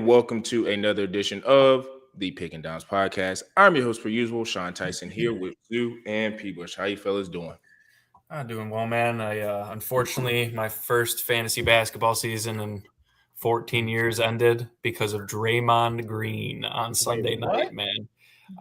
and welcome to another edition of the Pick and Downs podcast. I'm your host, per usual, Sean Tyson, here with Zoo and P. Bush. How you fellas doing? I'm doing well, man. Unfortunately, my first fantasy basketball season in 14 years ended because of Draymond Green on Sunday night, man.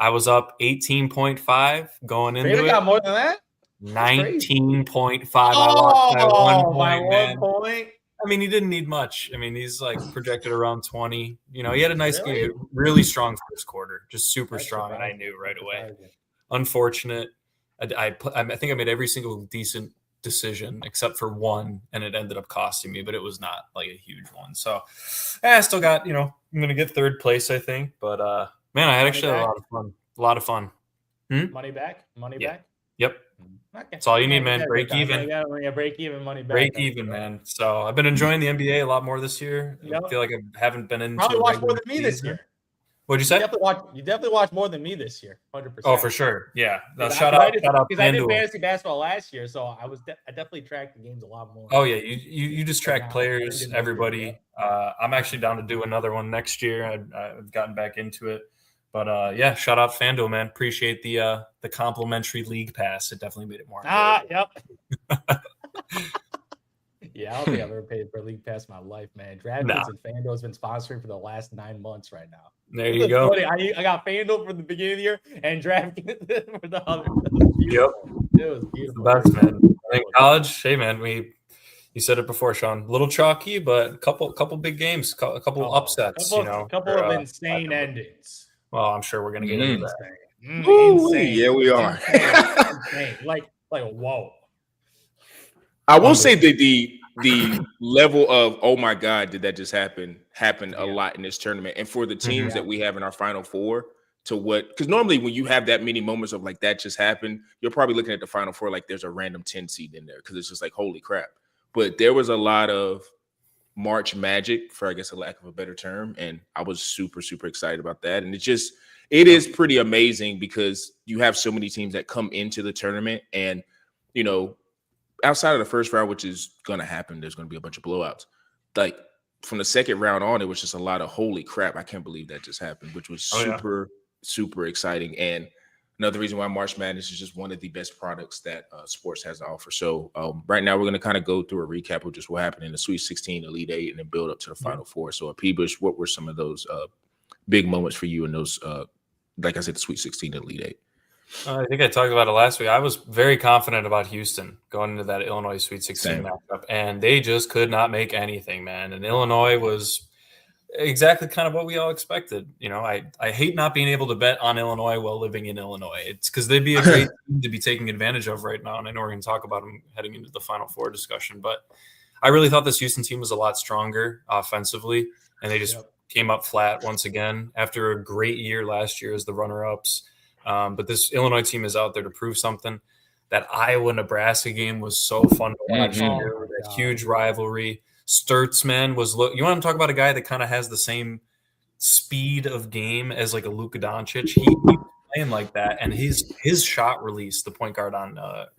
I was up 18.5 going into Baylor it. got more than that? 19.5. I lost by 1 point, man. 1 point. I mean, he didn't need much. I mean, he's like projected around 20. You know, he had a nice game, really strong first quarter, just super strong, and I knew right away. Unfortunate. I think I made every single decent decision except for one, and it ended up costing me, but it was not like a huge one. So I still got, I'm going to get third place, I think. But, man, I had actually had a lot of fun. Money back? Yep. Okay. That's all you need, man. Break even. Break even, money back. Break even, man. So I've been enjoying the NBA a lot more this year. Yep. I feel like I haven't been into probably watched more than me this year. What'd you say? You definitely watched more than me this year, 100%. Oh, for sure. Yeah. No, shout out. Because I did fantasy basketball last year, so I definitely tracked the games a lot more. Oh yeah, you just track players, everybody. I'm actually down to do another one next year. I've gotten back into it. But yeah, shout out FanDuel, man. Appreciate the complimentary league pass. It definitely made it more. Yep. Yeah, I don't think I've ever paid for a league pass in my life, man. DraftKings and FanDuel has been sponsoring for the last 9 months right now. There you go. Funny. I got FanDuel for the beginning of the year and DraftKings for the other. Yep. It was beautiful. That's man. I think college, hey man, you said it before, Sean. A little chalky, but a couple big games, a couple upsets. A couple of insane endings. Well, I'm sure we're gonna get into that. Insane. Yeah, we are. Insane. Like whoa. I will say that the level of, oh my God, did that just happen, happened a lot in this tournament. And for the teams that we have in our Final Four, because normally when you have that many moments of like that just happened, you're probably looking at the Final Four like there's a random 10 seed in there because it's just like, holy crap. But there was a lot of March magic, for I guess a lack of a better term, and I was super, super excited about that. And it is pretty amazing because you have so many teams that come into the tournament and, outside of the first round, which is going to happen, there's going to be a bunch of blowouts. Like from the second round on, it was just a lot of holy crap. I can't believe that just happened, which was super, super exciting. And another reason why March Madness is just one of the best products that sports has to offer. So right now we're going to kind of go through a recap of just what happened in the Sweet 16, Elite 8, and then build up to the Final Four. So P. Bush, what were some of those big moments for you in those, like I said, the Sweet 16 and Elite 8? I think I talked about it last week. I was very confident about Houston going into that Illinois Sweet 16 matchup, and they just could not make anything, man. And Illinois was exactly kind of what we all expected. I hate not being able to bet on Illinois while living in Illinois. It's because they'd be a great team to be taking advantage of right now, and I know we're going to talk about them heading into the Final Four discussion. But I really thought this Houston team was a lot stronger offensively, and they just came up flat once again after a great year last year as the runner-ups. But this Illinois team is out there to prove something. That Iowa-Nebraska game was so fun to watch. That huge rivalry. Sturts, man, you want to talk about a guy that kind of has the same speed of game as like a Luka Doncic? He's playing like that, and his shot release, the point guard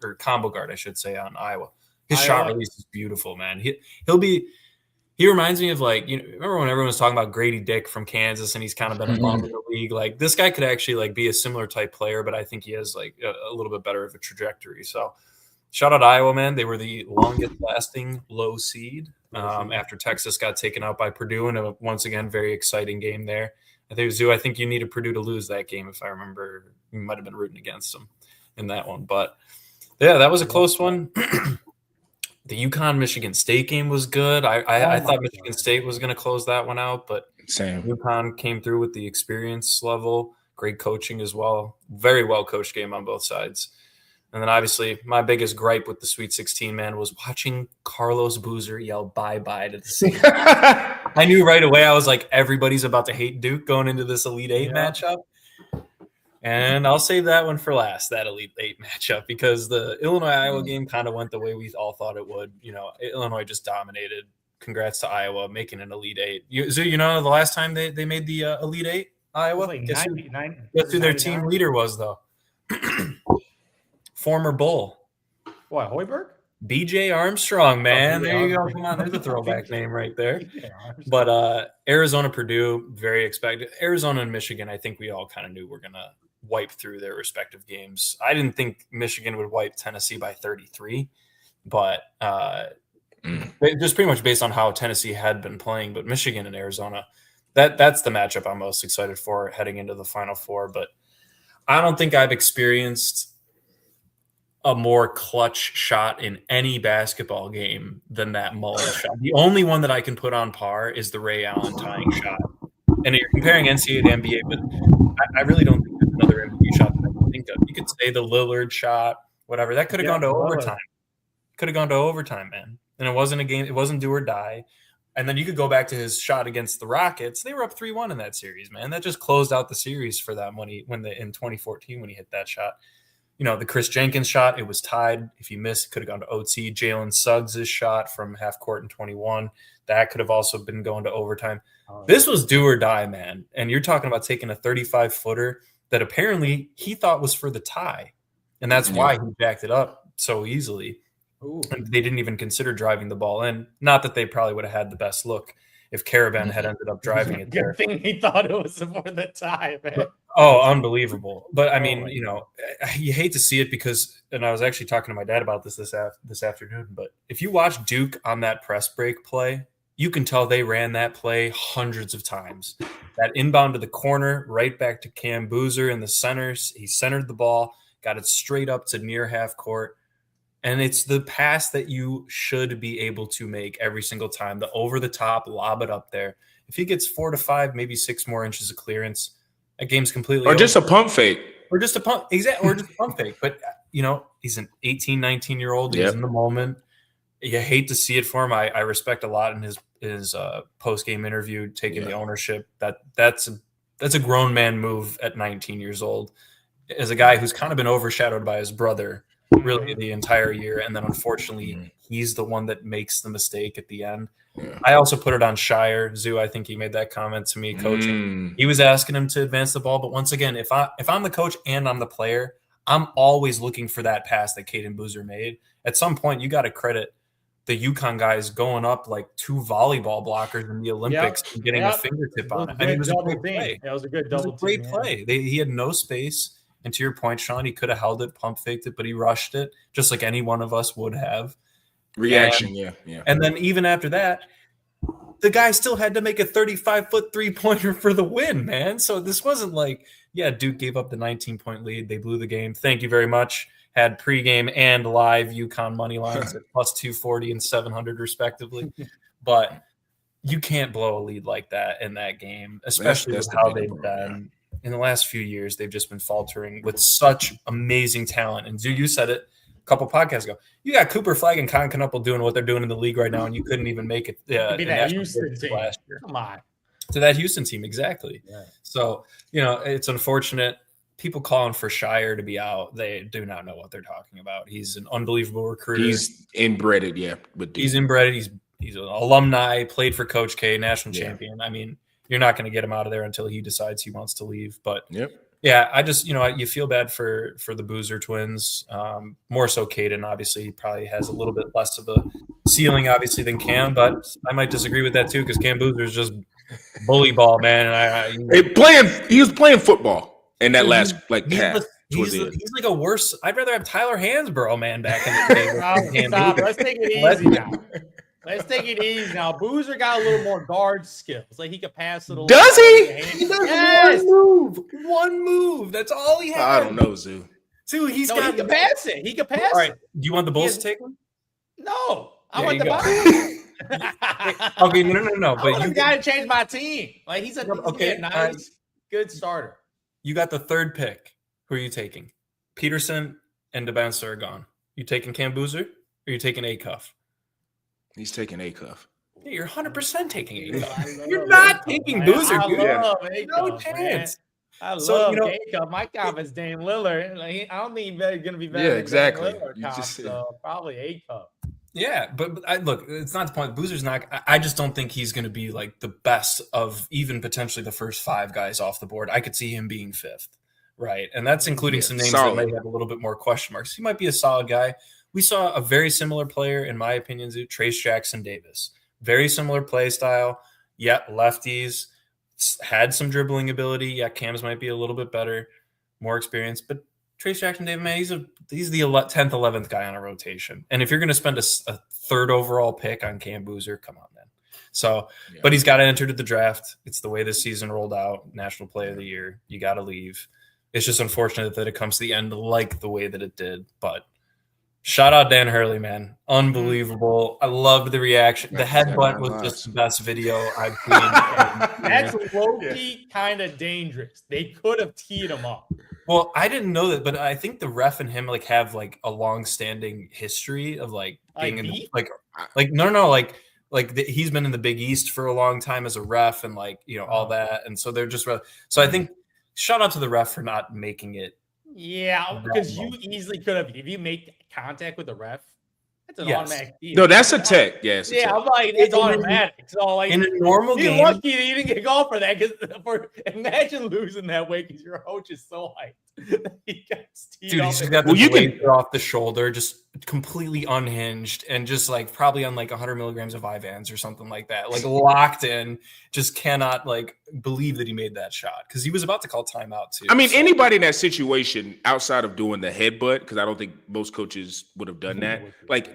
or combo guard, I should say, on Iowa. His shot release is beautiful, man. He reminds me of remember when everyone was talking about Grady Dick from Kansas and he's kind of been a bum in the league? Like this guy could actually be a similar type player, but I think he has a little bit better of a trajectory. So shout out Iowa, man. They were the longest lasting low seed after Texas got taken out by Purdue in a once again very exciting game there. I think you needed Purdue to lose that game if I remember. You might have been rooting against them in that one. But yeah, that was a close one. The UConn-Michigan State game was good. I thought Michigan State was going to close that one out, but UConn came through with the experience level, great coaching as well. Very well-coached game on both sides. And then obviously my biggest gripe with the Sweet 16, man, was watching Carlos Boozer yell bye-bye to the season. I knew right away. I was like, everybody's about to hate Duke going into this Elite 8 matchup. And I'll save that one for last, that Elite 8 matchup, because the Illinois-Iowa game kind of went the way we all thought it would. Illinois just dominated. Congrats to Iowa making an Elite 8. The last time they made the Elite 8, Iowa? Guess who their team leader was, though? Former Bull. What, Hoiberg? BJ Armstrong, man. BJ There you go. Armstrong. Come on, there's a throwback name right there. BJ Armstrong. But Arizona, Purdue, very expected. Arizona and Michigan, I think we all kind of knew were going to wipe through their respective games. I didn't think Michigan would wipe Tennessee by 33, but just pretty much based on how Tennessee had been playing. But Michigan and Arizona, that's the matchup I'm most excited for heading into the Final Four. But I don't think I've experienced a more clutch shot in any basketball game than that Mullen shot. The only one that I can put on par is the Ray Allen tying shot. And you're comparing NCAA to NBA, but I really don't think there's another NBA shot that I can think of. You could say the Lillard shot, whatever. That could have gone to overtime. Could have gone to overtime, man. And it wasn't a game. It wasn't do or die. And then you could go back to his shot against the Rockets. They were up 3-1 in that series, man. That just closed out the series for them in 2014 when he hit that shot. The Chris Jenkins shot, it was tied. If you missed, it could have gone to OT. Jalen Suggs' shot from half court in 21, that could have also been going to overtime. This was do or die, man. And you're talking about taking a 35-footer that apparently he thought was for the tie. And that's why he jacked it up so easily. Ooh. And they didn't even consider driving the ball in. Not that they probably would have had the best look if Caravan had ended up driving it there. Good thing he thought it was for the tie, man. Oh, unbelievable. But I mean, you hate to see it because, and I was actually talking to my dad about this afternoon, but if you watch Duke on that press break play, you can tell they ran that play hundreds of times. That inbound to the corner, right back to Cam Boozer in the centers. He centered the ball, got it straight up to near half court. And it's the pass that you should be able to make every single time. The over the top, lob it up there. If he gets 4 to 5, maybe 6 more inches of clearance, that game's completely over. Just a pump fake. Or just a pump. Exactly. Or just a pump fake. But, he's an 18, 19-year-old. He's in the moment. You hate to see it for him. I respect a lot in his post-game interview, taking the ownership. That's a grown man move at 19 years old. As a guy who's kind of been overshadowed by his brother really the entire year, and then unfortunately he's the one that makes the mistake at the end. I also put it on Shire. Zoo, I think he made that comment to me coaching. He was asking him to advance the ball, but once again, if I'm the coach and I'm the player, I'm always looking for that pass that Caden Boozer made. At some point, you got to credit the UConn guys going up like 2 volleyball blockers in the Olympics and getting a fingertip on it. It was a great play. That was a good double. Great play. He had no space. And to your point, Sean, he could have held it, pump faked it, but he rushed it just like any one of us would have. Reaction, yeah. And then even after that, the guy still had to make a 35-foot three-pointer for the win, man. So this wasn't like, Duke gave up the 19-point lead. They blew the game. Thank you very much. Had pregame and live UConn money lines at plus 240 and 700 respectively. But you can't blow a lead like that in that game, especially with how they've been. In the last few years, they've just been faltering with such amazing talent. And you said it a couple podcasts ago. You got Cooper Flagg and Con Knuppel doing what they're doing in the league right now, and you couldn't even make it. That Houston team last year. Come on. To that Houston team, exactly. Yeah. So, it's unfortunate. People calling for Shire to be out, they do not know what they're talking about. He's an unbelievable recruiter. He's inbred, He's inbred. He's an alumni, played for Coach K, national champion. I mean, you're not going to get him out of there until he decides he wants to leave. But I just, you feel bad for the Boozer twins. More so Caden, obviously, he probably has a little bit less of a ceiling, obviously, than Cam. But I might disagree with that, too, because Cam Boozer is just bully ball, man. And he was playing football in that last half. He's like a worse – I'd rather have Tyler Hansborough, man, back in the day. Stop. Let's take it easy now. Let's take it easy now. Boozer got a little more guard skills. Like he could pass it a little. Does he? He does one move. That's all he has. I don't know, Zoo. He can pass it. He can pass it. All right. Do you want the Bulls to take one? No. I want the Bulls. Okay, no. But you got to change my team. Like he's a nice, good starter. You got the third pick. Who are you taking? Peterson and DeBouncer are gone. You taking Cam Boozer or you taking Acuff? He's taking Acuff. Yeah, you're 100% taking Acuff. You're not taking Boozer. I love Acuff, no chance. Man. I love Acuff. My confidence, Dame Lillard. Like, I don't think he's going to be better. Yeah, exactly. So probably Acuff. Yeah, but look, it's not the point. Boozer's not. I just don't think he's going to be like the best of even potentially the first 5 guys off the board. I could see him being 5th, right? And that's including some names that might have a little bit more question marks. He might be a solid guy. we saw a very similar player, in my opinion, to Trace Jackson Davis. Very similar play style. Yeah, lefties, had some dribbling ability. Yeah, Cam's might be a little bit better, more experienced, but Trace Jackson Davis, man, he's the 10th, 11th guy on a rotation. And if you're going to spend a third overall pick on Cam Boozer, come on, man. So, yeah. But he's got to enter to the draft. It's the way this season rolled out. National Player of the Year. You got to leave. It's just unfortunate that it comes to the end like the way that it did. But shout out Dan Hurley, man. Unbelievable. I loved the reaction. The headbutt was just the best video I've seen. That's low-key kind of dangerous. They could have teed him up. Well, I didn't know that, but I think the ref and him have a long-standing history of being in he's been in the Big East for a long time as a ref and all that, and so they're just so I think shout out to the ref for not making it. Yeah, because you easily could have if you make contact with the ref. That's an automatic. No, that's a tech. Yes. Yeah, I'm it's automatic. So in a normal game, you're lucky that you didn't get called for that. Because imagine losing that way because your coach is so hyped. He he's got the blade off the shoulder, just completely unhinged, and just probably on 100 milligrams of Vyvanse or something like that, locked in. Just cannot believe that he made that shot because he was about to call timeout too. I mean, anybody in that situation outside of doing the headbutt, because I don't think most coaches would have done that.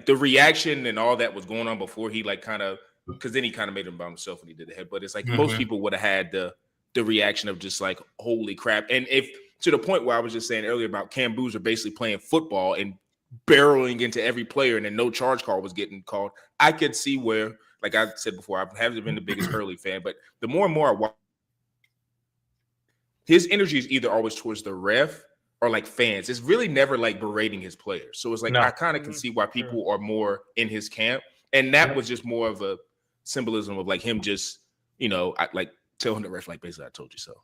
The reaction and all that was going on before he because then he kind of made him by himself when he did the headbutt. It's most people would have had the reaction of just holy crap. And if to the point where I was just saying earlier about Cam Boozer basically playing football and barreling into every player and then no charge call was getting called, I could see where, like I said before, I haven't been the biggest Hurley fan, but the more and more I watch, his energy is either always towards the ref or fans. It's really never berating his players. So it's I kind of can see why people are more in his camp. And that was just more of a symbolism of him just, telling the ref basically I told you so.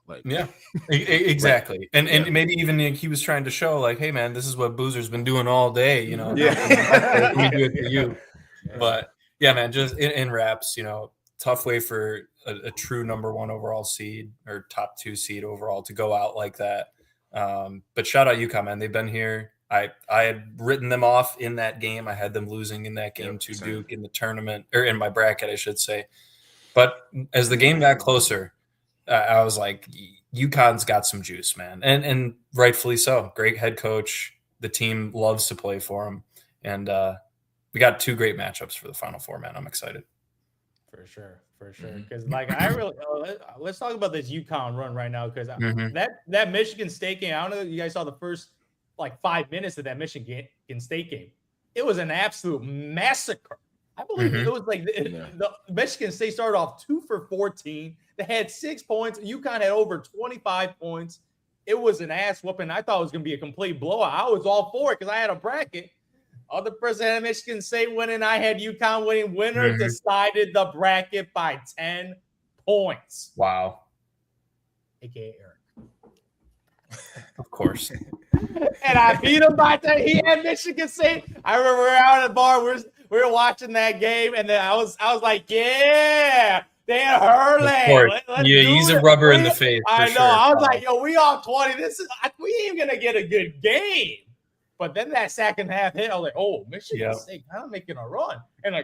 Exactly. And maybe even he was trying to show hey man, this is what Boozer's been doing all day, let me do it for you. But yeah, man, just in wraps, tough way for a true number 1 overall seed or top 2 seed overall to go out like that. But shout out UConn, man. They've been here. I had written them off in that game. I had them losing in that game to Duke in the tournament, or in my bracket, I should say. But as the game got closer, I was UConn's got some juice, man. And rightfully so. Great head coach. The team loves to play for him. And we got 2 great matchups for the Final Four, man. I'm excited. For sure. Because I really let's talk about this UConn run right now. Because that Michigan State game, I don't know if you guys saw the first 5 minutes of that Michigan State game. It was an absolute massacre. I believe it was the Michigan State started off 2 for 14. They had 6 points. UConn had over 25 points. It was an ass whooping. I thought it was going to be a complete blowout. I was all for it because I had a bracket. Other person had Michigan State winning. I had UConn winning. Winner decided the bracket by 10 points. Wow. AKA Eric. Of course. And I beat him by 10. He had Michigan State. I remember we were out at the bar. We were watching that game, and then I was yeah, Dan Hurley. He's a rubber in the face. I know. Sure. I was yo, we all 20. We ain't gonna get a good game. But then that second half hit. I was oh, Michigan State kind of making a run, and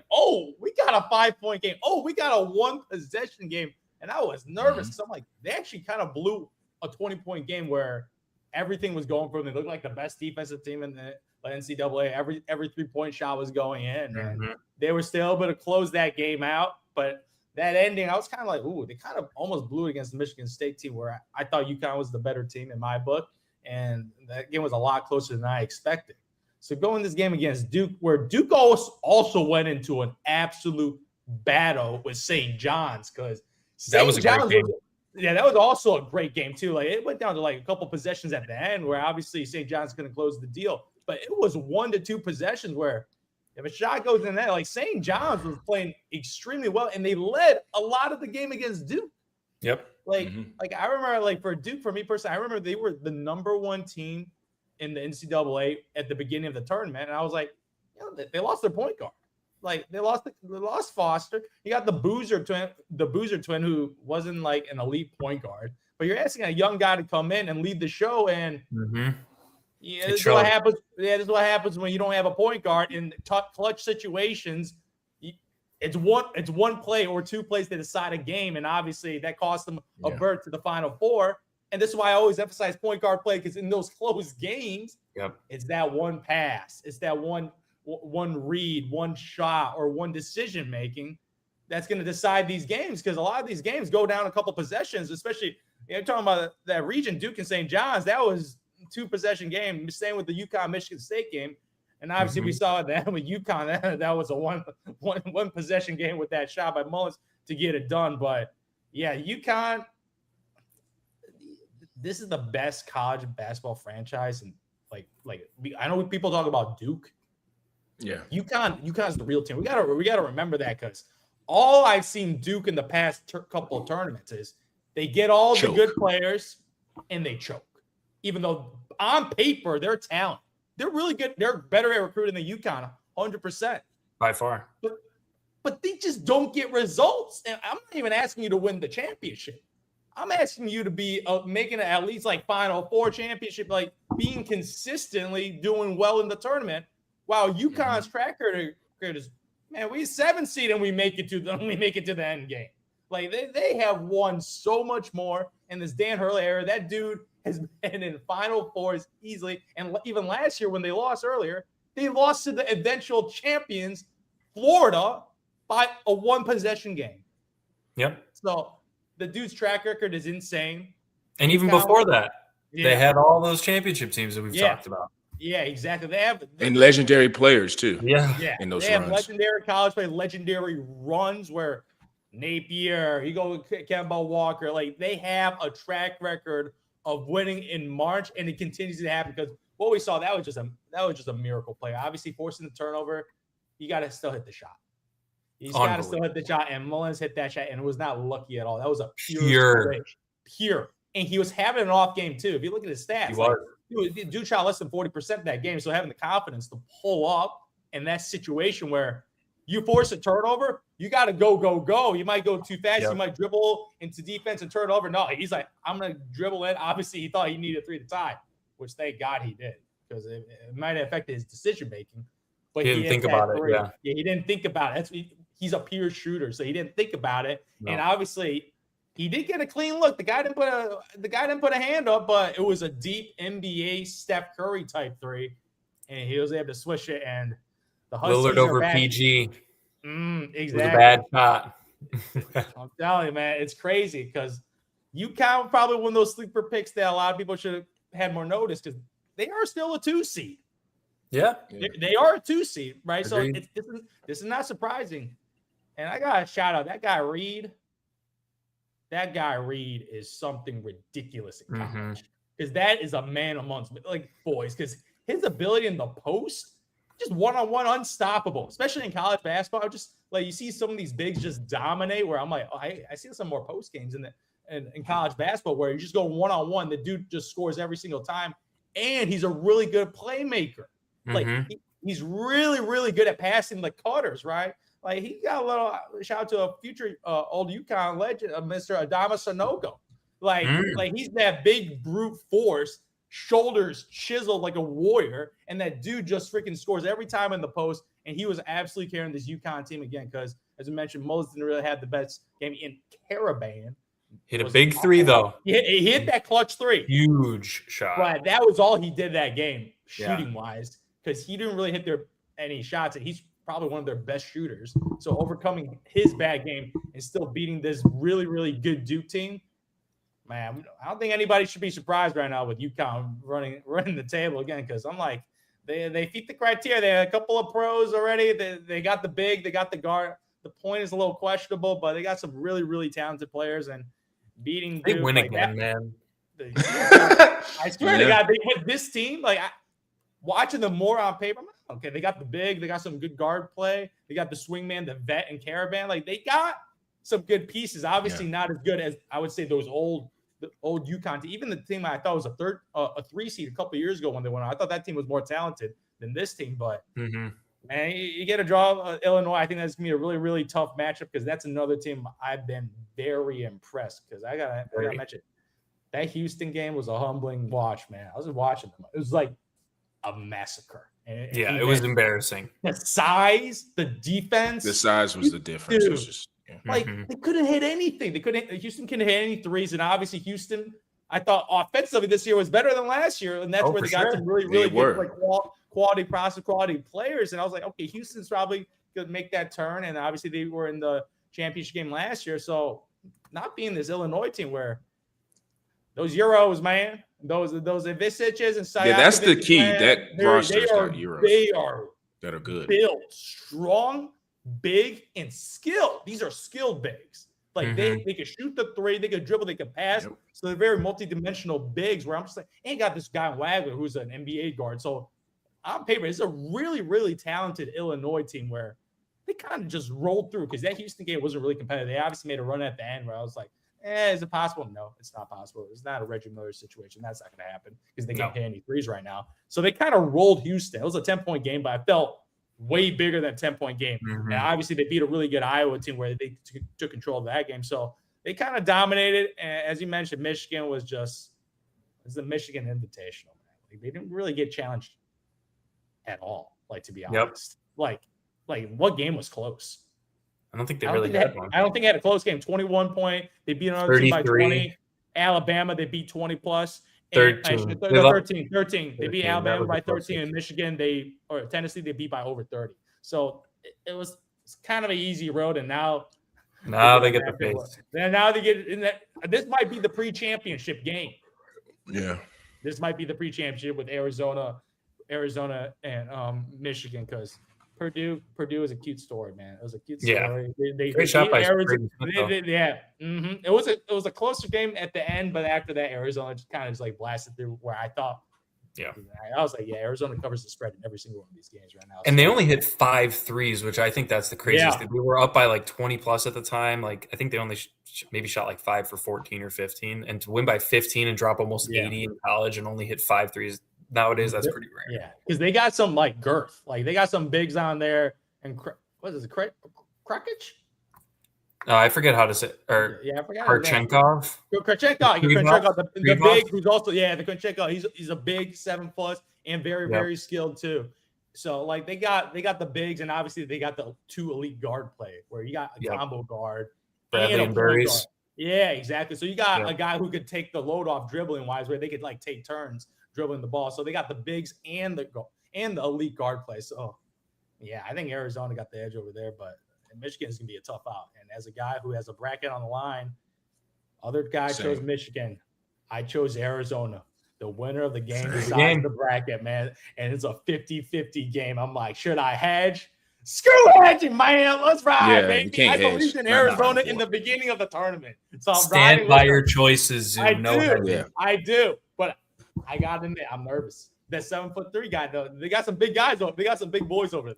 we got a 5-point game. Oh, we got a 1-possession game, and I was nervous because I'm they actually kind of blew a 20-point game where everything was going for them. They looked like the best defensive team in the NCAA. Every 3-point shot was going in, and they were still able to close that game out. But that ending, I was kind of ooh, they kind of almost blew it against the Michigan State team, where I thought UConn was the better team in my book, and that game was a lot closer than I expected. So going this game against Duke, where Duke also went into an absolute battle with St. John's, because that was a great game. That was also a great game too. It went down to a couple possessions at the end, where obviously St. John's going to close the deal. But it was 1 to 2 possessions where if a shot goes in there, St. John's was playing extremely well, and they led a lot of the game against Duke. Yep. I remember, for Duke, for me personally, I remember they were the number 1 team in the NCAA at the beginning of the tournament, and I was they lost their point guard. They lost Foster. You got the Boozer twin, who wasn't an elite point guard, but you're asking a young guy to come in and lead the show, and Yeah, this is what happens. Yeah, this is what happens when you don't have a point guard in clutch situations. It's one play or two plays that decide a game, and obviously that cost them a berth to the Final Four. And this is why I always emphasize point guard play, because in those close games, it's that one pass, it's that one read, one shot, or one decision making that's going to decide these games. Because a lot of these games go down a couple possessions, especially talking about that region, Duke and St. John's. That was 2-possession game. Same with the UConn Michigan State game. And obviously we saw that with UConn. That was a one possession game with that shot by Mullins to get it done. But yeah, UConn, this is the best college basketball franchise. And I know people talk about Duke. Yeah, UConn's the real team. We gotta remember that, because all I've seen Duke in the past couple of tournaments is they get all the good players and they choke. Even though on paper they're talented, they're really good. They're better at recruiting than UConn, 100%. By far. But they just don't get results. And I'm not even asking you to win the championship. I'm asking you to be making it at least Final Four championship, being consistently doing well in the tournament. While UConn's track record is, man, we 7 seed and we make it to the end game. They have won so much more in this Dan Hurley era. That dude has been in Final Fours easily. And even last year when they lost earlier, they lost to the eventual champions, Florida, by a 1-possession game. Yep. So the dude's track record is insane. And even before that, they had all those championship teams that we've talked about. Yeah, exactly. They have and legendary players too. Yeah. In those they runs. Have legendary college play, legendary runs where Napier, Kemba Walker, they have a track record of winning in March, and it continues to happen, because what we saw, that was just a miracle play. Obviously, forcing the turnover, you got to still hit the shot. You just got to still hit the shot, and Mullins hit that shot, and it was not lucky at all. That was a pure. And he was having an off game too. If you look at his stats, dude shot less than 40% that game, so having the confidence to pull up in that situation where you force a turnover, you got to go. You might go too fast. You might dribble into defense and turn over. No, he's like, I'm going to dribble in. Obviously, he thought he needed 3 to tie, which thank God he did, because it might have affected his decision-making. But he didn't think about it. Yeah, he didn't think about it. He's a pure shooter, so he didn't think about it. No. And obviously, he did get a clean look. The guy didn't put a hand up, but it was a deep NBA Steph Curry type 3, and he was able to swish it. And the Huskies Lillard over PG. Exactly. It was a bad shot. I'm telling you, man, it's crazy, because UConn probably one of those sleeper picks that a lot of people should have had more notice, because they are still a 2 seed. Yeah, they are a 2 seed, right? Agreed. So this is not surprising. And I got to shout out that guy Reed. That guy Reed is something ridiculous in college, because that is a man amongst boys. Because his ability in the post, just one-on-one, unstoppable, especially in college basketball. Just you see some of these bigs just dominate. Where I'm like, I see some more post games in college basketball where you just go one-on-one. The dude just scores every single time, and he's a really good playmaker. He's really, really good at passing the cutters, right? He got a little shout out to a future old UConn legend, Mr. Adama Sanogo. He's that big brute force, shoulders chiseled like a warrior, and that dude just freaking scores every time in the post. And he was absolutely carrying this UConn team again, because, as we mentioned, Mullins didn't really have the best game in Caravan. Hit a big 3 though. He hit that clutch 3, huge shot. But that was all he did that game, shooting wise, because he didn't really hit any shots, and he's probably one of their best shooters. So overcoming his bad game and still beating this really, really good Duke team, man, I don't think anybody should be surprised right now with UConn running the table again, because I'm like, they fit the criteria. They had a couple of pros already. They got the big, they got the guard. The point is a little questionable, but they got some really, really talented players, and beating Duke. They win again, man. I swear to God, with this team, watching them more on paper, okay, they got the big, they got some good guard play, they got the swingman, the vet, and Caravan. They got some good pieces. Obviously, not as good as I would say those old UConn team. Even the team I thought was a 3 seed a couple of years ago when they went on, I thought that team was more talented than this team. But man, you get a draw Illinois. I think that's gonna be a really, really tough matchup, because that's another team I've been very impressed. Because I gotta mention, that Houston game was a humbling watch, man. I was just watching them. It was like a massacre. And Yeah, it was embarrassing. The size, the defense. The size was the difference. It was just, like they couldn't hit anything. Houston couldn't hit any threes, and obviously Houston, I thought offensively this year was better than last year, and that's where they got some really good like quality process, quality players. And I was like, okay, Houston's probably gonna make that turn, and obviously they were in the championship game last year, so not being this Illinois team where those Euros, man, those Iviciches and Sayakovic, that's the key. Man, that roster's got Euros. They are that are good, built, strong, big, and skilled. These are skilled bigs. Like they can shoot the three, they can dribble, they can pass. Yep. So they're very multi-dimensional bigs. Where I'm just like, ain't got this guy Wagler who's an NBA guard. So on paper, it's a really, really talented Illinois team where they kind of just rolled through because that Houston game wasn't really competitive. They obviously made a run at the end where I was like, is it possible? No, it's not possible. It's not a Reggie Miller situation. That's not going to happen because they can't hit any threes right now. So they kind of rolled Houston. It was a 10-point game, but I felt way bigger than a 10-point game. And obviously they beat a really good Iowa team where they took control of that game. So they kind of dominated. And as you mentioned, Michigan was the Michigan Invitational. Like, they didn't really get challenged at all, like, to be honest. Like what game was close? I don't think they really had one. I don't think they had a close game. 21 point. They beat another team by 20. Alabama, they beat 20 plus. 13. 13. They beat Alabama by 13. And Michigan, Tennessee, they beat by over 30. So it was kind of an easy road. And now they get the pace. Now they get in that. This might be the pre-championship game. Yeah. This might be the pre-championship with Arizona and Michigan, because Purdue is a cute story, man. It was a cute story. They shot by Arizona. It was a closer game at the end, but after that, Arizona just kind of like blasted through. Where I thought, I was like, Arizona covers the spread in every single one of these games right now. And they only hit 5 threes, which I think that's the craziest thing. We were up by like 20 plus at the time. Like I think they only maybe shot like 5 for 14 or 15, and to win by 15 and drop almost 80 in college and only hit 5 threes. Nowadays, that's pretty rare. Yeah, because they got some like girth. Like they got some bigs on there. And what is it? Krakich? I forget how to say. Or I forgot. Karchenkov. Karchenkov, the big who's also the Karchenkov. He's a big 7+ and very very skilled too. So like they got the bigs, and obviously they got the 2 elite guard play where you got a combo guard, Bradley and Burries. Yeah, exactly. So you got a guy who could take the load off dribbling wise, where they could like take turns dribbling the ball. So they got the bigs and the elite guard play. So yeah, I think Arizona got the edge over there, but Michigan is gonna be a tough out. And as a guy who has a bracket on the line, other guy chose Michigan. I chose Arizona. The winner of the game decides the bracket, man. And it's a 50-50 game. I'm like, should I hedge? Screw hedging, man. Let's ride, baby. I believed in Arizona in the beginning of the tournament. So I'm stand by your choices, Zoo. I do. But I got to admit, I'm nervous. That 7'3" guy, though, they got some big guys. They got some big boys over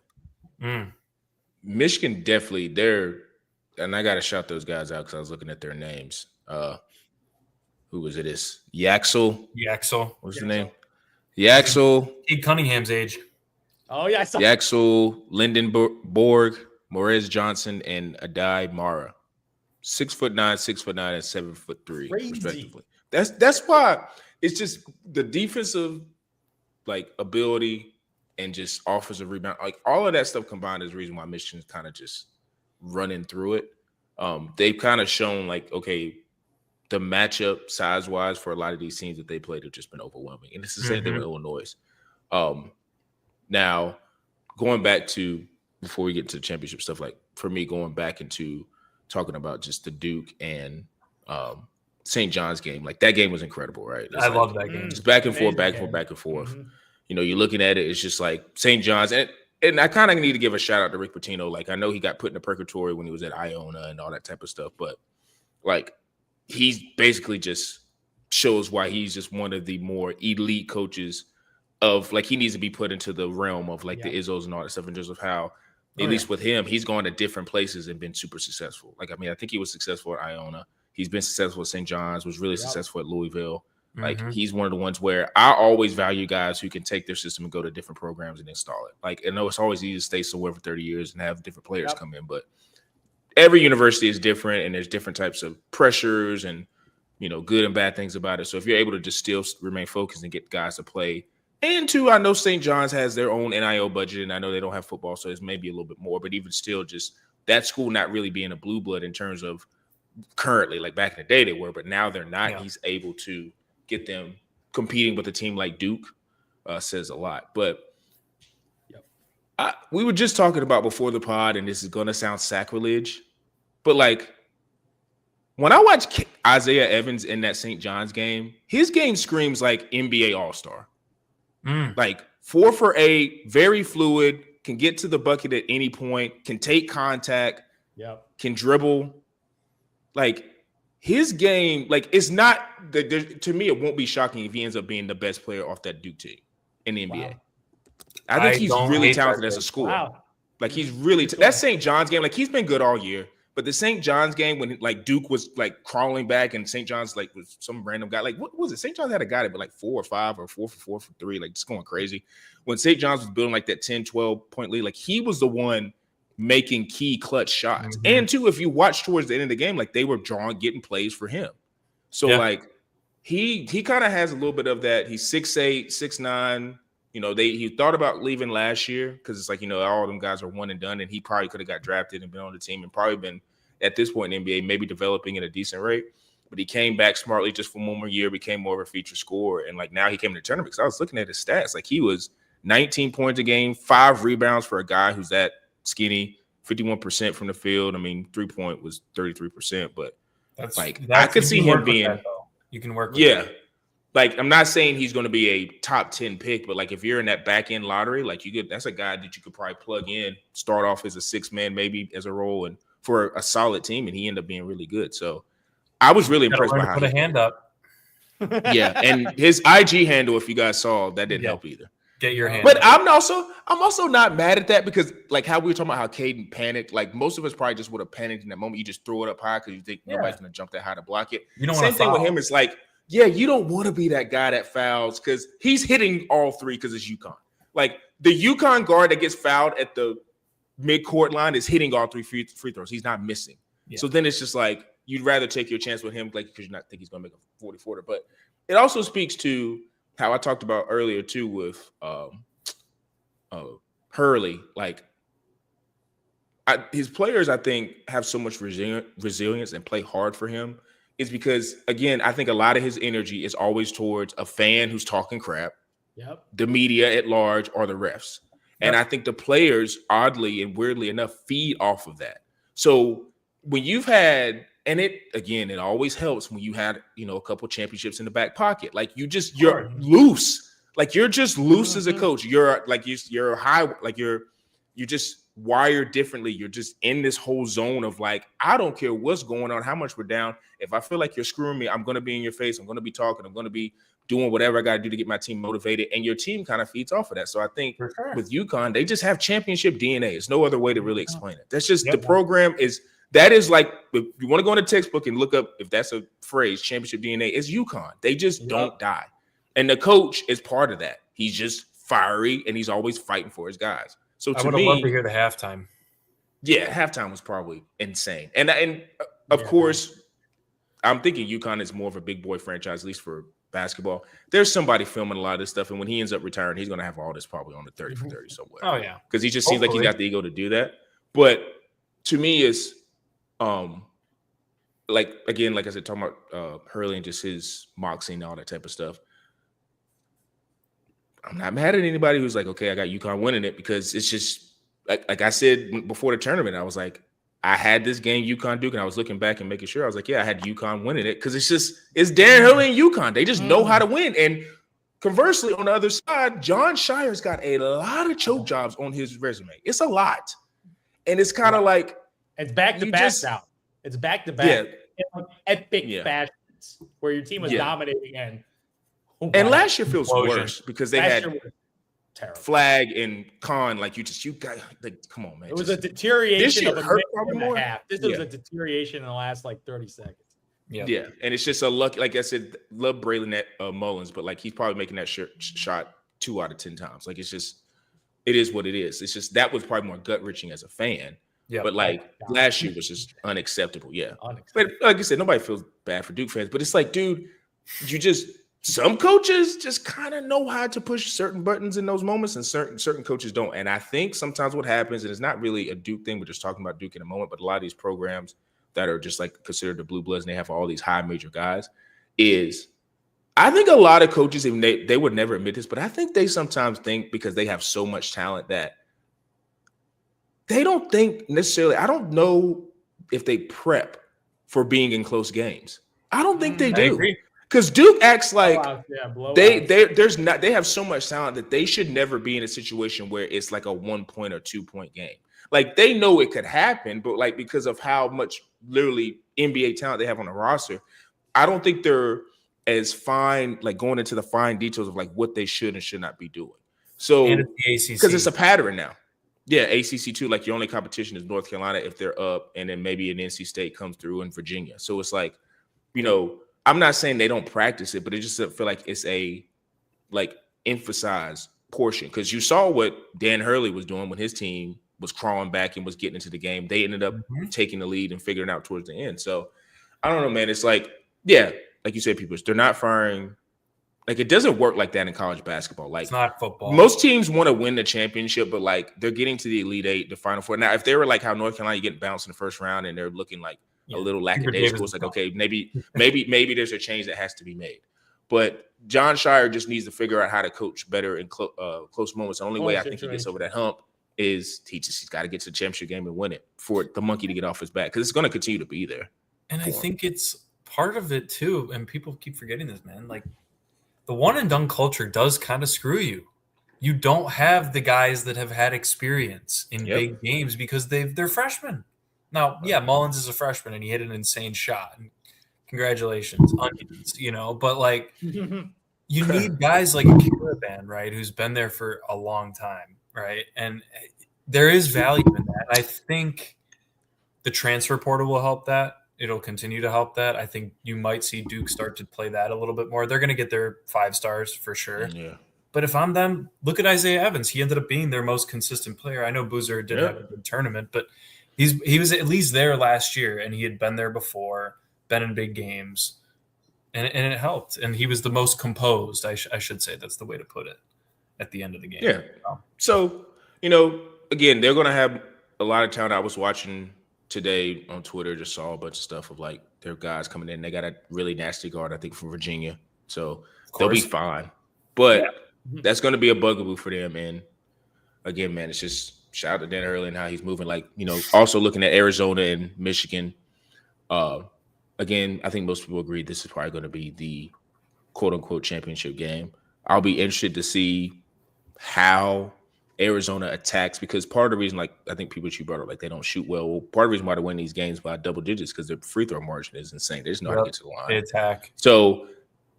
there. Michigan definitely, and I got to shout those guys out because I was looking at their names. Who was it? Is Yaxel? What's the name? Yaxel. Kate Cunningham's age. Oh, yeah. Yaxel, Lindenborg, Morez Johnson, and Adai Mara. 6'9", 6'9", and 7'3", respectively. That's why it's just the defensive like ability and just offensive rebound, like all of that stuff combined is the reason why Michigan's kind of just running through it. They've kind of shown like, okay, the matchup size-wise for a lot of these teams that they played have just been overwhelming. And it's the same thing with Illinois. Now, going back to, before we get to the championship stuff, like for me, going back into talking about just the Duke and St. John's game, like that game was incredible, right? I love that game. It's back and forth, back and forth. You know, you're looking at it, it's just like St. John's. And I kind of need to give a shout out to Rick Pitino. Like, I know he got put in a purgatory when he was at Iona and all that type of stuff, but like, he's basically just shows why he's just one of the more elite coaches of like, he needs to be put into the realm of like the Izzos and all that stuff, and just of how, at least with him, he's gone to different places and been super successful. Like, I mean, I think he was successful at Iona. He's been successful at St. John's, was really successful at Louisville. Like, he's one of the ones where I always value guys who can take their system and go to different programs and install it. Like, I know it's always easy to stay somewhere for 30 years and have different players come in, but every university is different, and there's different types of pressures and, you know, good and bad things about it. So if you're able to just still remain focused and get guys to play And two, I know St. John's has their own NIL budget, and I know they don't have football, so it's maybe a little bit more. But even still, just that school not really being a blue blood in terms of currently, like back in the day they were, but now they're not. Yeah. He's able to get them competing with a team like Duke, says a lot. But we were just talking about before the pod, and this is going to sound sacrilege, but like when I watch Isaiah Evans in that St. John's game, his game screams like NBA All-Star. Like 4 for 8, very fluid, can get to the bucket at any point, can take contact, can dribble. Like his game, like it's not to me, it won't be shocking if he ends up being the best player off that Duke team in the NBA. Wow. I think he's really talented as a scorer. Wow. Like he's really that St. John's game, like he's been good all year. But the St. John's game when like Duke was like crawling back and St. John's like was some random guy. Like what was it? St. John's had a guy that but like 4 or 5 or 4 for 4 for 3, like just going crazy. When St. John's was building like that 10, 12 point lead, like he was the one making key clutch shots. Mm-hmm. And two, if you watch towards the end of the game, like they were getting plays for him. So like he kind of has a little bit of that. He's 6'8", 6'9". You know, he thought about leaving last year because it's like, you know, all of them guys are one and done, and he probably could have got drafted and been on the team and probably been at this point in the NBA, maybe developing at a decent rate. But he came back smartly just for one more year, became more of a feature scorer. And like now he came to the tournament because I was looking at his stats. Like he was 19 points a game, 5 rebounds for a guy who's that skinny, 51% from the field. I mean, 3-point was 33%, but that's I could see him being that, you can work with that. Like, I'm not saying he's going to be a top 10 pick, but like if you're in that back end lottery, like that's a guy that you could probably plug in, start off as a 6-man, maybe as a role, and for a solid team, and he ended up being really good. So I was really impressed by how he put a hand up. Yeah, and his IG handle, if you guys saw, that didn't help either. Get your hand. But up. I'm also not mad at that because like how we were talking about how Caden panicked, like most of us probably just would have panicked in that moment. You just throw it up high because you think nobody's going to jump that high to block it. You don't Same thing with him is like, yeah, you don't want to be that guy that fouls because he's hitting all 3 because it's UConn. Like the UConn guard that gets fouled at the mid-court line is hitting all 3 free throws. He's not missing. Yeah. So then it's just like you'd rather take your chance with him like because you not think he's going to make a 40-40. But it also speaks to how I talked about earlier too with Hurley. Like his players, I think, have so much resilience and play hard for him. Is because, again, I think a lot of his energy is always towards a fan who's talking crap, the media at large, or the refs. And I think the players, oddly and weirdly enough, feed off of that. So when you've had, and it always helps when you had, you know, a couple championships in the back pocket. Like you're loose. Like you're just loose as a coach. You're like you're high, like you're just wired differently. You're just in this whole zone of like, I don't care what's going on, how much we're down. If I feel like you're screwing me, I'm going to be in your face. I'm going to be talking. I'm going to be doing whatever I got to do to get my team motivated. And your team kind of feeds off of that. So I think with UConn, they just have championship DNA. There's no other way to really explain it. That's just the program is like, if you want to go in the textbook and look up if that's a phrase, championship DNA, it's UConn. They just don't die. And the coach is part of that. He's just fiery and he's always fighting for his guys. So to I would have loved to hear the halftime. Yeah, halftime was probably insane. And of course, I'm thinking UConn is more of a big boy franchise, at least for basketball. There's somebody filming a lot of this stuff, and when he ends up retiring, he's going to have all this probably on the 30 for 30 somewhere. Oh, yeah. Because he just seems like he's got the ego to do that. But to me, it's like I said, talking about Hurley and just his moxie and all that type of stuff. I'm not mad at anybody who's like, okay, I got UConn winning it because it's just like I said before the tournament, I was like, I had this game UConn Duke, and I was looking back and making sure I was like, yeah, I had UConn winning it because it's Darren Hurley and UConn. They just know how to win. And conversely, on the other side, John Shire's got a lot of choke jobs on his resume. It's a lot, and it's kind of like it's back to back now. It's back to back. Epic fashions where your team was dominating and last year feels worse because they had Flag and Khan. Like you got like, come on, man. It was a deterioration of a minute and a half. This was a deterioration in the last like 30 seconds. Yeah, and it's just a luck. Like I said, love Braylon Mullins, but like he's probably making that shot 2 out of 10 times. Like it is what it is. It's just that was probably more gut wrenching as a fan. Yeah, but like last year was just unacceptable. Yeah, but like I said, nobody feels bad for Duke fans. But it's like, dude, some coaches just kind of know how to push certain buttons in those moments, and certain coaches don't. And I think sometimes what happens, and it's not really a Duke thing, we're just talking about Duke in a moment, but a lot of these programs that are just like considered the blue bloods and they have all these high major guys, is I think a lot of coaches, even they would never admit this, but I think they sometimes think because they have so much talent that they don't think necessarily, I don't know if they prep for being in close games. I don't think they do. Because Duke acts like they have so much talent that they should never be in a situation where it's like a 1 point or 2 point game. Like they know it could happen, but like because of how much literally NBA talent they have on the roster, I don't think they're as fine, like going into the fine details of like what they should and should not be doing. So because it's a pattern now. Yeah, ACC too. Like your only competition is North Carolina if they're up, and then maybe an NC State comes through in Virginia. So it's like, I'm not saying they don't practice it, but it just feel like it's a like emphasized portion, because you saw what Dan Hurley was doing when his team was crawling back and was getting into the game. They ended up taking the lead and figuring it out towards the end. So I don't know, man. It's like, yeah, like you said, people, they're not firing. Like it doesn't work like that in college basketball. Like it's not football. Most teams want to win the championship, but like they're getting to the Elite Eight, the Final Four. Now, if they were like how North Carolina, you get bounced in the first round and they're looking like a little lackadaisical, it's like, okay, maybe there's a change that has to be made. But John Shire just needs to figure out how to coach better in close moments. The only way I think he gets over that hump is he's got to get to the championship game and win it for the monkey to get off his back, because it's going to continue to be there. And I think it's part of it too, and people keep forgetting this, man. Like the one and done culture does kind of screw you. You don't have the guys that have had experience in big games because they're freshmen. Now, yeah, Mullins is a freshman and he hit an insane shot. And congratulations, onions, but like you need guys like a Caravan, right, who's been there for a long time, right? And there is value in that. I think the transfer portal will help that. It'll continue to help that. I think you might see Duke start to play that a little bit more. They're going to get their 5 stars for sure. Yeah. But if I'm them, look at Isaiah Evans. He ended up being their most consistent player. I know Boozer did have a good tournament, but he was at least there last year, and he had been there before, been in big games, and it helped. And he was the most composed, I should say. That's the way to put it at the end of the game. Yeah. So, again, they're going to have a lot of talent. I was watching today on Twitter, just saw a bunch of stuff of like their guys coming in. They got a really nasty guard, I think, from Virginia. So they'll be fine. But that's going to be a bugaboo for them. And again, man, it's just shout out to Dan Hurley and how he's moving. Like, also looking at Arizona and Michigan. Again, I think most people agree this is probably going to be the quote unquote championship game. I'll be interested to see how Arizona attacks, because part of the reason, like I think people you brought up, like they don't shoot well. Part of the reason why they win these games by double digits because their free throw margin is insane. They just know how to get to the line. They attack. So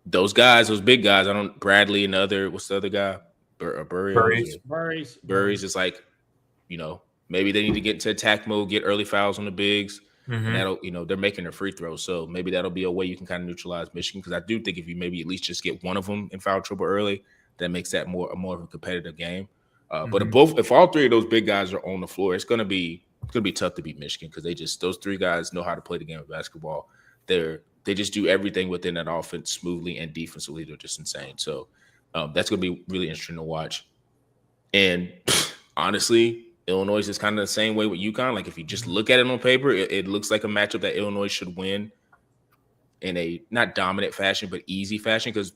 those guys, those big guys, Bradley and what's the other guy? Burries is like, maybe they need to get into attack mode, get early fouls on the bigs. And that'll, they're making their free throws. So maybe that'll be a way you can kind of neutralize Michigan. Because I do think if you maybe at least just get one of them in foul trouble early, that makes that more of a competitive game. But if all 3 of those big guys are on the floor, it's gonna be tough to beat Michigan, because those 3 guys know how to play the game of basketball. They just do everything within that offense smoothly, and defensively they're just insane. So that's gonna be really interesting to watch. And honestly, Illinois is kind of the same way with UConn. Like if you just look at it on paper, it looks like a matchup that Illinois should win in a not dominant fashion, but easy fashion, because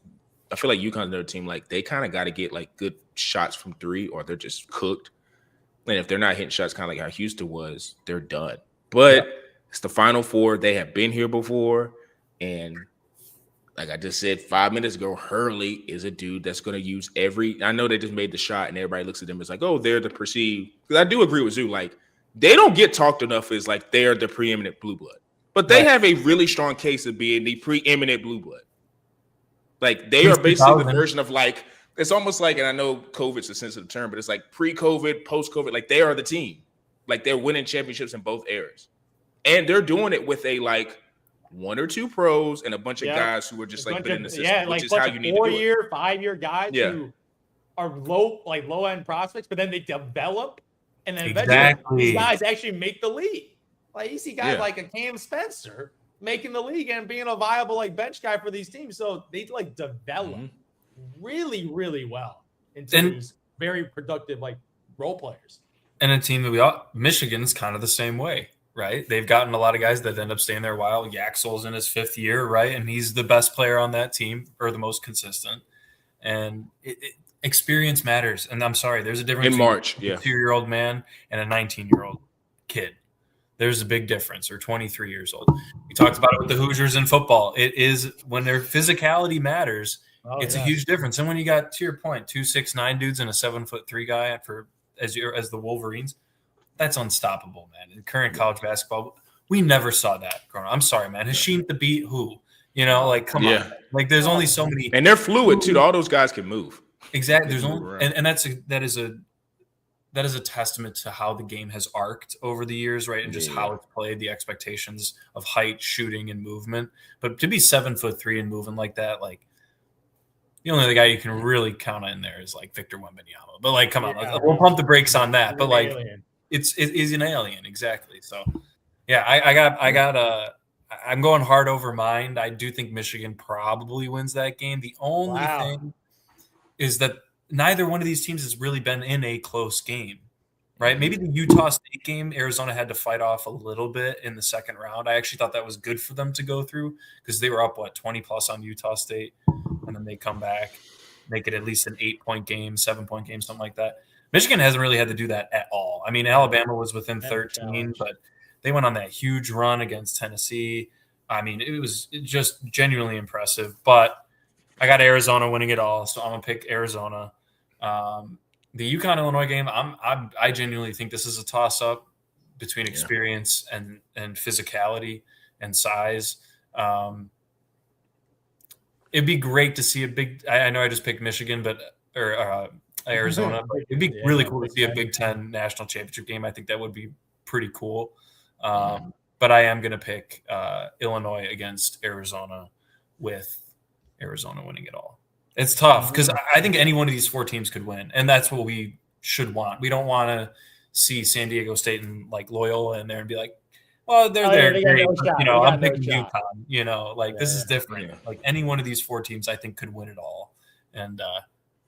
I feel like UConn's another team, like they kind of got to get like good shots from 3 or they're just cooked. And if they're not hitting shots kind of like how Houston was, they're done. But it's the Final Four. They have been here before. And like I just said 5 minutes ago, Hurley is a dude that's going to use I know they just made the shot and everybody looks at them as like, oh, they're the perceived. Because I do agree with Zoo. Like they don't get talked enough as like they're the preeminent blue blood. But they have a really strong case of being the preeminent blue blood. Like they are basically the version of like, it's almost like, and I know COVID's a sensitive term, but it's like pre-COVID, post-COVID, like they are the team. Like they're winning championships in both eras. And they're doing it with a like 1 or 2 pros and a bunch of guys who are just like been in the system, which is how you need to do it. 4-year, 5-year guys who are low-end prospects, but then they develop, and then eventually these guys actually make the league. Like you see guys like a Cam Spencer making the league and being a viable like bench guy for these teams. So they like develop really, really well into these very productive like role players. And a team that Michigan's kind of the same way, right? They've gotten a lot of guys that end up staying there a while. Yaxel's in his 5th year, right? And he's the best player on that team, or the most consistent. And experience matters. And I'm sorry, there's a difference between a 2-year-old man and a 19-year-old kid. There's a big difference, or 23 years old. We talked about it with the Hoosiers in football. It is when their physicality matters, it's a huge difference. And when you got, to your point, 2 6'9" dudes and a 7'3" guy as the Wolverines, that's unstoppable, man. In current college basketball, we never saw that growing up. I'm sorry, man. Hashim to beat who? You know, like, come on. Like, there's only so many. And they're fluid, too. All those guys can move. Exactly. There's only, and that is a testament to how the game has arced over the years, right? And just how it's played, the expectations of height, shooting, and movement. But to be 7'3" and moving like that, like, the only other guy you can really count in there is like Victor Wembanyama. But like, come on, we'll pump the brakes on that. But like, it's an alien, exactly. So yeah, I'm going hard over mind. I do think Michigan probably wins that game. The only thing is that neither one of these teams has really been in a close game, right? Maybe the Utah State game, Arizona had to fight off a little bit in the second round. I actually thought that was good for them to go through because they were up, 20 plus on Utah State, and then they come back, make it at least an 8-point game, 7-point game, something like that. Michigan hasn't really had to do that at all. I mean, Alabama was within 13, but they went on that huge run against Tennessee. I mean, it was just genuinely impressive, but I got Arizona winning it all, so I'm going to pick Arizona. The UConn-Illinois game, I genuinely think this is a toss-up between experience and physicality and size. It'd be great to see a big – I know I just picked Michigan or Arizona, but it'd be really cool to see a Big Ten national championship game. I think that would be pretty cool. But I am going to pick Illinois against Arizona with Arizona winning it all. It's tough because I think any one of these 4 teams could win, and that's what we should want. We don't want to see San Diego State and like Loyola in there and be like, well, they're there. I'm picking UConn. This is different. Yeah. Like any one of these 4 teams, I think could win it all, and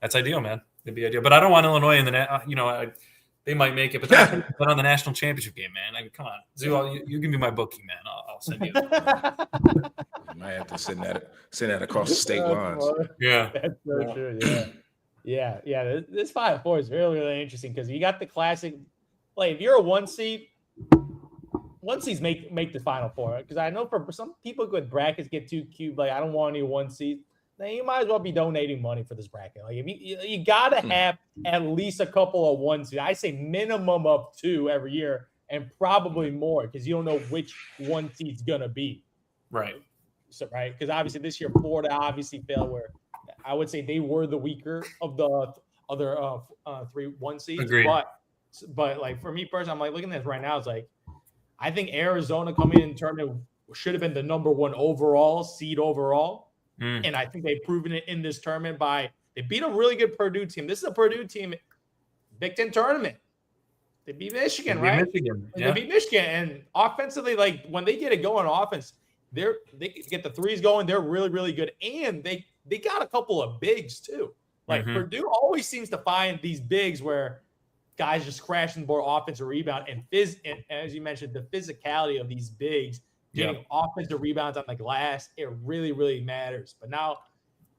that's ideal, man. It'd be ideal. But I don't want Illinois in the they might make it, but they're put on the national championship game, man. I mean, come on, Zoo, you can be my bookie, man. I'll send you. You might have to send that across the state lines. Yeah, that's so true. Yeah. This 5-4 is really, really interesting because you got the classic. Like, if you're a 1 seed, 1 seeds make the Final Four. Because I know for some people with brackets get too cute. Like, I don't want any 1 seed. Then you might as well be donating money for this bracket. Like, if you gotta have at least a couple of 1 seed. I say minimum of 2 every year, and probably more because you don't know which 1 seed's gonna be. Right. So because obviously this year Florida obviously failed. Where I would say they were the weaker of the other 3 1 seeds. Agreed. But like for me personally, I'm like looking at this right now. It's like I think Arizona coming in tournament should have been the number 1 seed overall. And I think they've proven it in this tournament they beat a really good Purdue team. This is a Purdue team, Big Ten tournament. They beat Michigan, right? They beat Michigan. And offensively, like when they get it going on offense, they get the threes going. They're really, really good. And they got a couple of bigs too. Like Purdue always seems to find these bigs where guys just crashing the board, offensive rebound, and as you mentioned, the physicality of these bigs. Getting offensive rebounds on the glass, it really, really matters. But now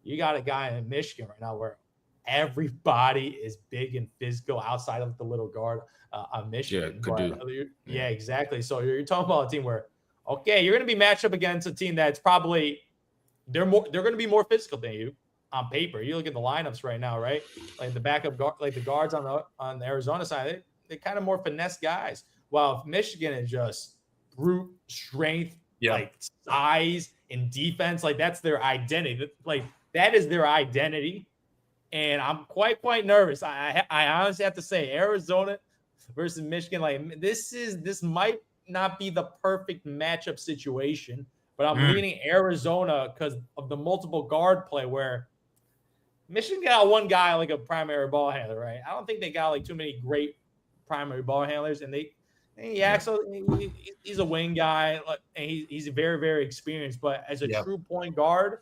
you got a guy in Michigan right now where everybody is big and physical outside of the little guard on Michigan. Yeah, exactly. So you're talking about a team where, okay, you're going to be matched up against a team that's probably they're going to be more physical than you on paper. You look at the lineups right now, right? Like the backup guard, like the guards on the Arizona side, they're kind of more finesse guys. While Michigan is just brute strength, like size and defense, like that's their identity. Like that is their identity, and I'm quite nervous. I honestly have to say, Arizona versus Michigan, like this might not be the perfect matchup situation, but I'm leaning Arizona because of the multiple guard play where Michigan got one guy like a primary ball handler, right? I don't think they got like too many great primary ball handlers, and they Yeah, so he's a wing guy, and he's very, very experienced. But as a true point guard,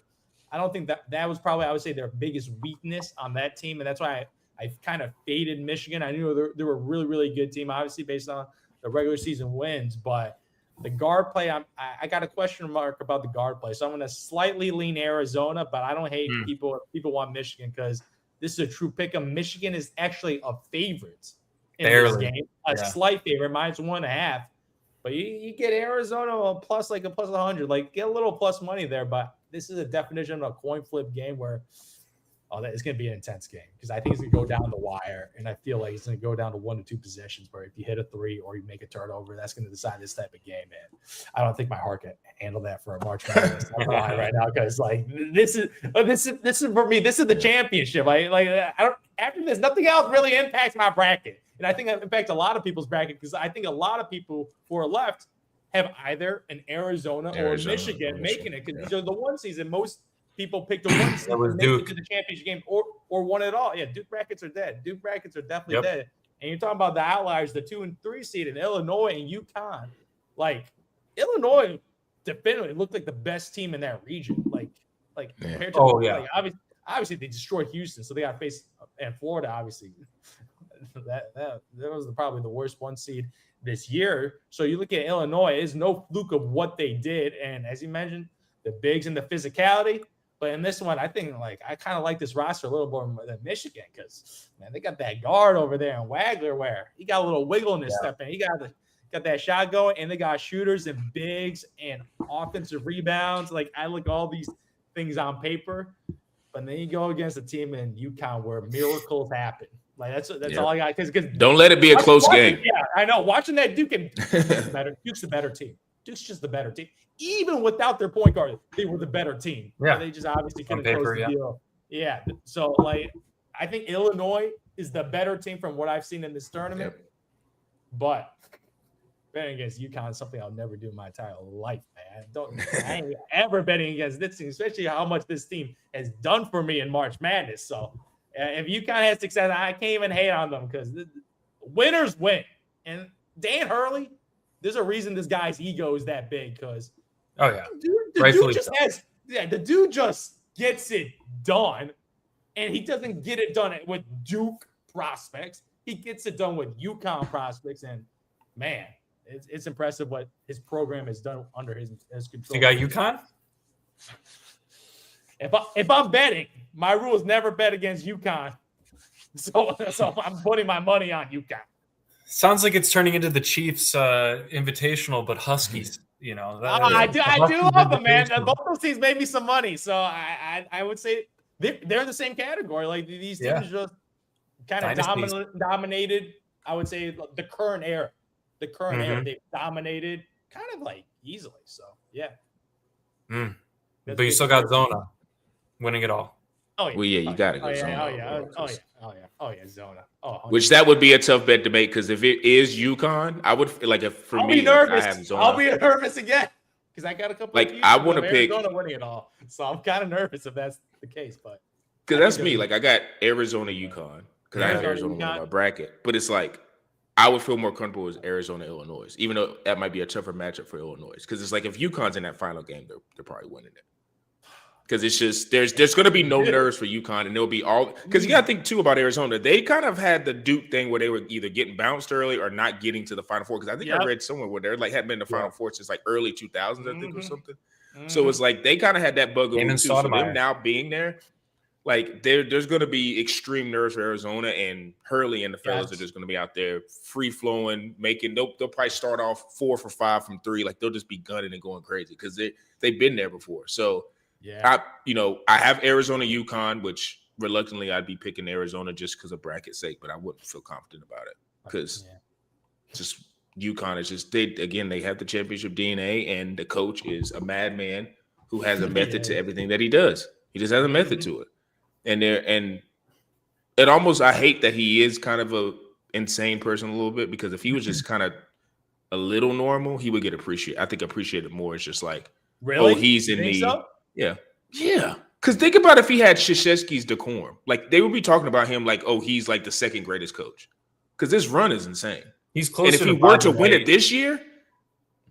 I don't think that was probably, I would say, their biggest weakness on that team, and that's why I kind of faded Michigan. I knew they were a really, really good team, obviously based on the regular season wins, but the guard play, I got a question mark about the guard play. So I'm going to slightly lean Arizona, but I don't hate people want Michigan because this is a true pick. Michigan is actually a favorite in this game, a slight favorite, -1.5. But you get Arizona a plus 100, like get a little plus money there. But this is a definition of a coin flip game where it's going to be an intense game because I think it's going to go down the wire, and I feel like it's going to go down to 1 to 2 possessions where if you hit a 3 or you make a turnover, that's going to decide this type of game, man. I don't think my heart can handle that for a March Madness right now because like this is for me. This is the championship. After this, nothing else really impacts my bracket, and I think that impacts a lot of people's bracket because I think a lot of people who are left have either an Arizona or Michigan making it because these are the one season most people picked a one seed to make it to the championship game or won it all. Yeah, Duke brackets are dead. Duke brackets are definitely dead. And you're talking about the outliers, the 2 and 3 seed in Illinois and UConn. Like Illinois definitely looked like the best team in that region. Compared to obviously they destroyed Houston, so they got to face and Florida. Obviously, that was probably the worst 1 seed this year. So you look at Illinois, it's no fluke of what they did, and as you mentioned, the bigs and the physicality. But in this one, I think I kind of like this roster a little more than Michigan because man, they got that guard over there and Wagler where he got a little wiggle in his step in. He got that shot going, and they got shooters and bigs and offensive rebounds. Like I look at all these things on paper, but then you go against a team in UConn where miracles happen. Like that's all I got. Because don't let it be a close game. Yeah, I know. Watching that Duke's the better team. Duke's just the better team. Even without their point guard, they were the better team. Yeah. They just obviously couldn't close the deal. Yeah. So, I think Illinois is the better team from what I've seen in this tournament. Yep. But betting against UConn is something I'll never do in my entire life, man. I ain't ever betting against this team, especially how much this team has done for me in March Madness. So, if UConn has success, I can't even hate on them because winners win. And Dan Hurley, there's a reason this guy's ego is that big because the dude just gets it done, and he doesn't get it done with Duke prospects. He gets it done with UConn prospects, and man, it's impressive what his program has done under his control. You got UConn? If I'm betting, my rule is never bet against UConn. So I'm putting my money on UConn. Sounds like it's turning into the Chiefs invitational, but Huskies. I do love them, man. Both those teams made me some money, so I would say they're in the same category. Like these teams just kind of dominated. I would say the current era. They've dominated kind of easily. So yeah. But you still got Zona winning it all. Oh yeah. Well, yeah, you got to go Zona. Oh yeah, Zona. Which that would be a tough bet to make because if it is UConn, I would I'll be nervous. I have Zona. I'll be nervous again because I got a couple. I want to pick Arizona winning it all, so I'm kind of nervous if that's the case. But because that's me. I got Arizona, UConn because I have Arizona winning my bracket, but it's I would feel more comfortable with Arizona, Illinois, even though that might be a tougher matchup for Illinois because it's if UConn's in that final game, they're probably winning it. Because it's just there's going to be no nerves for UConn, and there'll be all because you got to think too about Arizona. They kind of had the Duke thing where they were either getting bounced early or not getting to the Final Four. Because I think I read somewhere where they hadn't been in the Final Four since early 2000s, I think, or something. So it's they kind of had that bug over too. So them now being there, there's going to be extreme nerves for Arizona, and Hurley and the fellas are just going to be out there free flowing, making. They'll probably start off 4 for 5 from 3. They'll just be gunning and going crazy because they've been there before. So. Yeah, I have Arizona, UConn, which reluctantly I'd be picking Arizona just because of bracket sake, but I wouldn't feel confident about it because just UConn is just they have the championship DNA, and the coach is a madman who has a method to everything that he does. He just has a method to it, and it almost I hate that he is kind of a insane person a little bit because if he was just kind of a little normal, he would get appreciated. I think appreciated more. It's just really? Oh, he's in the. So? Yeah. Because think about if he had Krzyzewski's decorum. They would be talking about him oh, he's the second greatest coach. Because this run is insane. He's closer. And if he were to win it this year,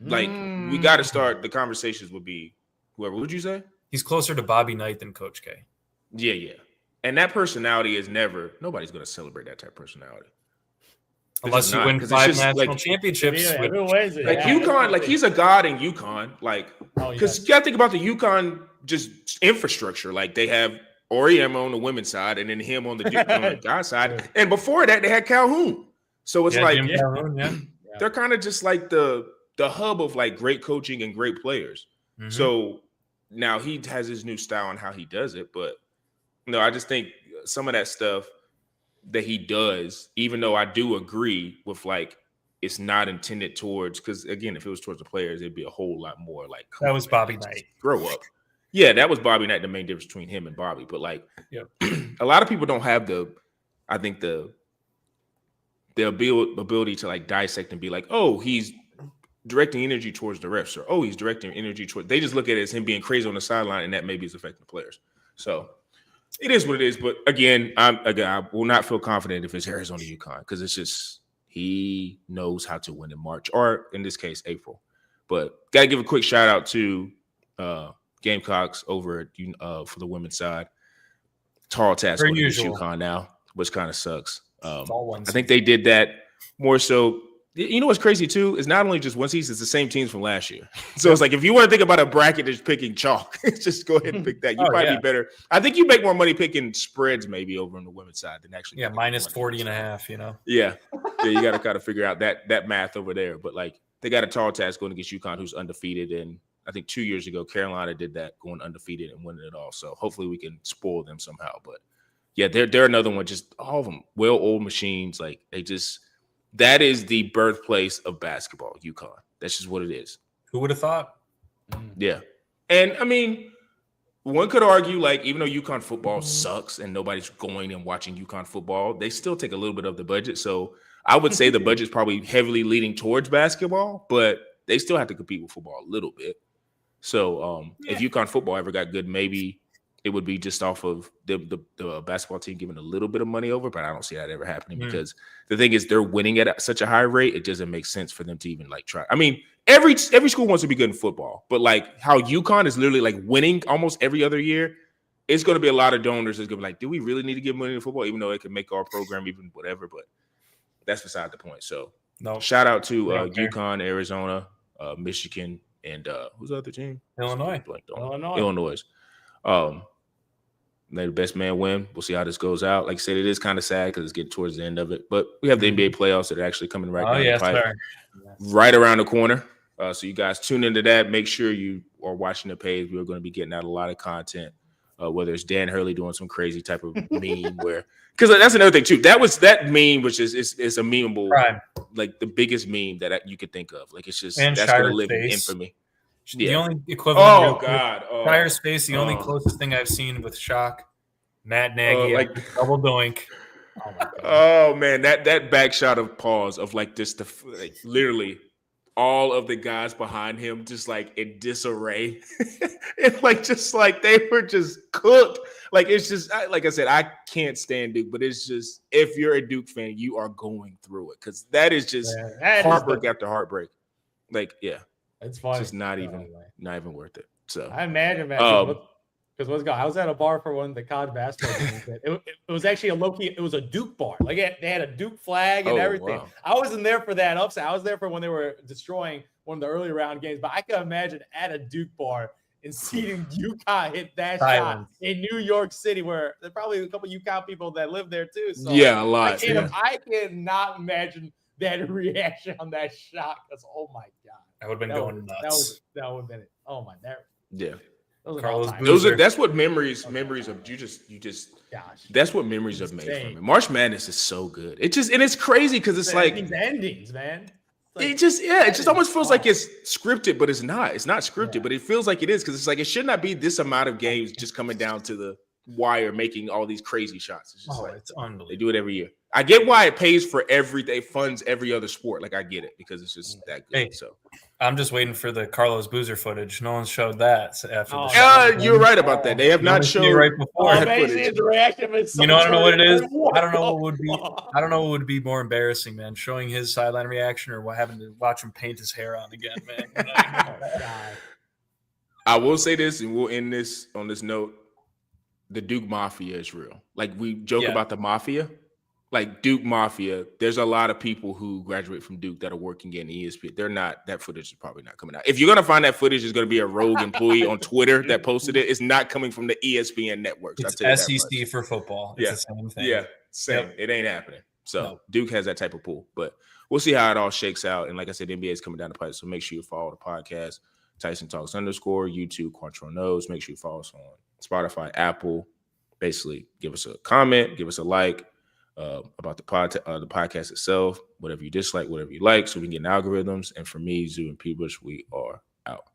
like we got to start. The conversations would be whoever. Would you say? He's closer to Bobby Knight than Coach K. Yeah. And that personality is nobody's going to celebrate that type of personality. Unless you win 5 national championships. Like UConn, like he's a god in UConn. Like, because you got to think about the UConn just infrastructure. Like they have Oriem on the women's side and then him on the guy side. And before that, they had Calhoun. So it's they're kind of just like the hub of like great coaching and great players. Mm-hmm. So now he has his new style on how he does it. But no, I just think some of that stuff that he does, even though I do agree with like it's not intended towards, because again, if it was towards the players, it'd be a whole lot more like that was Bobby Knight. Grow up. Yeah, that was Bobby Knight, the main difference between him and Bobby. But like a lot of people don't have the ability to like dissect and be like, oh, he's directing energy towards the refs, or oh, he's directing energy towards. They just look at it as him being crazy on the sideline, and that maybe is affecting the players. So it is what it is. But again, I will not feel confident if it's Arizona UConn, because it's just he knows how to win in March, or in this case, April. But gotta give a quick shout out to Gamecocks over at for the women's side. Tall task against UConn now, which kind of sucks. I think they did that more so. You know what's crazy too is not only just one season; it's the same teams from last year. So it's like if you want to think about a bracket that's picking chalk, just go ahead and pick that. You might be better. I think you make more money picking spreads maybe over on the women's side than actually. Yeah, minus 40.5. You know. Yeah. You got to kind of figure out that math over there. But like they got a tall task going against UConn, who's undefeated, and I think 2 years ago Carolina did that, going undefeated and winning it all. So hopefully we can spoil them somehow. But yeah, they're another one. Just all of them well-oiled machines. Like they just. That is the birthplace of basketball, UConn. That's just what it is. Who would have thought? Yeah. And, I mean, one could argue, like, even though UConn football sucks and nobody's going and watching UConn football, they still take a little bit of the budget. So I would say the budget's probably heavily leaning towards basketball, but they still have to compete with football a little bit. So if UConn football ever got good, maybe it would be just off of the basketball team giving a little bit of money over, but I don't see that ever happening because the thing is they're winning at such a high rate. It doesn't make sense for them to even like try. I mean, every school wants to be good in football, but like how UConn is literally like winning almost every other year, it's going to be a lot of donors that's going to be like, do we really need to give money to football? Even though it can make our program even whatever, but that's beside the point. So shout out to UConn, Arizona, Michigan, and who's the other team? Illinois. May the best man win. We'll see how this goes out. Like I said, it is kind of sad because it's getting towards the end of it. But we have the NBA playoffs that are actually coming right down the pipe, right around the corner. So you guys tune into that. Make sure you are watching the page. We're going to be getting out a lot of content, whether it's Dan Hurley doing some crazy type of meme where – because that's another thing too. That meme, which is a memeable, like the biggest meme that you could think of. Like it's just and that's going to live in infamy. The only equivalent. Tire's Space. The only closest thing I've seen with shock. Matt Nagy, double doink. Oh man, that back shot of pause of like just like literally all of the guys behind him just like in disarray, and like just like they were just cooked. Like it's just like I said, I can't stand Duke, but it's just if you're a Duke fan, you are going through it because that is just heartbreak after heartbreak. Like it's funny. It's just not even worth it. So I imagine, man, because I was at a bar for one of the college basketball games. It was actually it was a Duke bar. Like they had a Duke flag and everything. Wow. I wasn't there for that upset. I was there for when they were destroying one of the early round games. But I can imagine at a Duke bar and seeing UConn hit that shot in New York City, where there's probably a couple of UConn people that live there too. So a lot. I cannot imagine that reaction on that shot. Because oh my god. I would have been going nuts. That would have been it. Oh my god. Yeah. That's what memories of you just that's what memories have made from it. March Madness is so good. It just and it's crazy because it's like these endings, man. It just almost feels like it's scripted, but it's not. It's not scripted, but it feels like it is because it's like it should not be this amount of games just coming down to the wire making all these crazy shots. It's just it's unbelievable. They do it every year. I get why it pays for funds every other sport. Like I get it because it's just that good. Hey, so I'm just waiting for the Carlos Boozer footage. No one showed that after the show. You're right about that. They have not shown right before. Amazing reaction. You know, I don't know what it is. I don't know what would be. I don't know what would be more embarrassing, man. Showing his sideline reaction or having to watch him paint his hair on again, man. I will say this, and we'll end this on this note. The Duke Mafia is real. Like, we joke about the Mafia. Like, Duke Mafia, there's a lot of people who graduate from Duke that are working in ESPN. They're not, that footage is probably not coming out. If you're going to find that footage, it's going to be a rogue employee on Twitter that posted it. It's not coming from the ESPN networks. It's SEC for football. It's the same thing. Yeah, same. Yep. It ain't happening. So Duke has that type of pool. But we'll see how it all shakes out. And like I said, the NBA is coming down the pipe. So make sure you follow the podcast, Tyson Talks _ YouTube, Quantrell Knows. Make sure you follow us on Spotify, Apple. Basically, give us a comment, give us a like. About the podcast itself, whatever you dislike, whatever you like, so we can get in algorithms. And for me, Zoo and P. Bush, we are out.